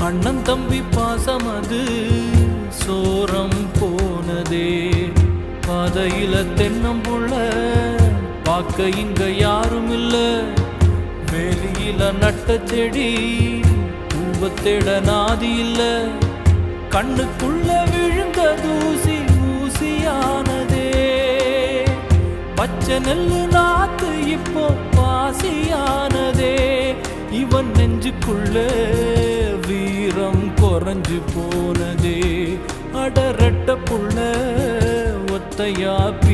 அண்ணன் தம்பி பாசம் அது சோரம் போனதே. பாதையில தென்னம்புள்ள பார்க்க இங்க யாரும் இல்ல. வேலியில நட்ட செடி பூவத்தேட நாதி இல்ல. கண்ணுக்குள்ள விழுந்த தூசி ஊசியானதே. பச்சை நெல்லு நாத்து இப்போ பாசியானதே. இவன் நெஞ்சுக்குள்ள வீரம் குறைஞ்சு போனதே. அடரட்ட புள்ள ஒத்தையா